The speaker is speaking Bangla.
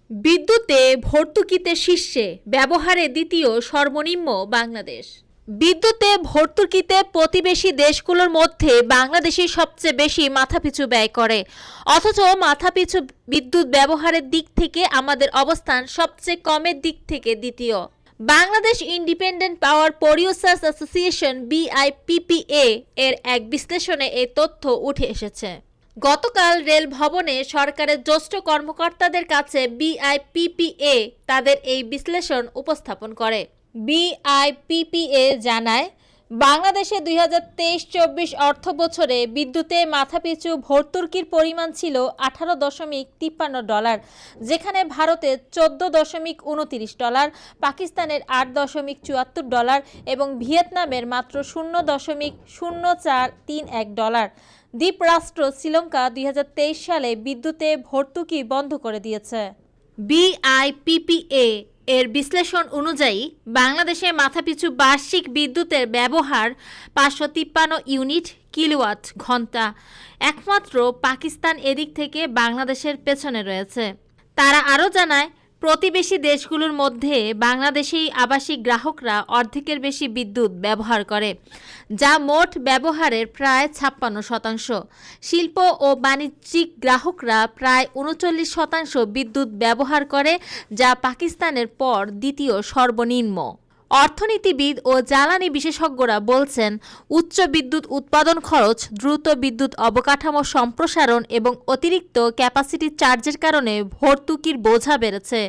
বিদ্যুতে ভর্তুকিতে শীর্ষে, ব্যবহারে দ্বিতীয় সর্বনিম্ন বাংলাদেশ। বিদ্যুতে ভর্তুকিতে প্রতিবেশী দেশগুলোর মধ্যে বাংলাদেশই সবচেয়ে বেশি মাথাপিছু ব্যয় করে, অথচ মাথাপিছু বিদ্যুৎ ব্যবহারের দিক থেকে আমাদের অবস্থান সবচেয়ে কমের দিক থেকে দ্বিতীয়। বাংলাদেশ ইন্ডিপেন্ডেন্ট পাওয়ার প্রডিউসার্স অ্যাসোসিয়েশন BIPPA এর এক বিশ্লেষণে এই তথ্য উঠে এসেছে। গতকাল রেল ভবনে সরকারের জ্যেষ্ঠ কর্মকর্তাদের কাছে BIPPA তাদের এই বিশ্লেষণ উপস্থাপন করে। BIPPA জানায়, বাংলাদেশে 2023-24 অর্থ বছরে বিদ্যুতে মাথাপিছু ভর্তুকির পরিমাণ ছিল $18.53, যেখানে ভারতে $14.29, পাকিস্তানের $8.74 এবং ভিয়েতনামের মাত্র $0.0431। দ্বীপরাষ্ট্র শ্রীলঙ্কা 2023 সালে বিদ্যুতে ভর্তুকি বন্ধ করে দিয়েছে। BIPPA এর বিশ্লেষণ অনুযায়ী বাংলাদেশে মাথাপিছু বার্ষিক বিদ্যুতের ব্যবহার 553 ইউনিট কিলোওয়াট ঘন্টা। একমাত্র পাকিস্তান এদিক থেকে বাংলাদেশের পেছনে রয়েছে। তারা আরও জানায়, প্রতিবেশী দেশগুলোর মধ্যে বাংলাদেশেই আবাসিক গ্রাহকরা অর্ধেকের বেশি বিদ্যুৎ ব্যবহার করে, যা মোট ব্যবহারের প্রায় 56%। শিল্প ও বাণিজ্যিক গ্রাহকরা প্রায় 39% বিদ্যুৎ ব্যবহার করে, যা পাকিস্তানের পর দ্বিতীয় সর্বনিম্ন। অর্থনীতিবিদ ও জ্বালানি বিশেষজ্ঞরা বলছেন, উচ্চ বিদ্যুৎ উৎপাদন খরচ, দ্রুত বিদ্যুৎ অবকাঠামো সম্প্রসারণ এবং অতিরিক্ত ক্যাপাসিটি চার্জের কারণে ভর্তুকির বোঝা বেড়েছে।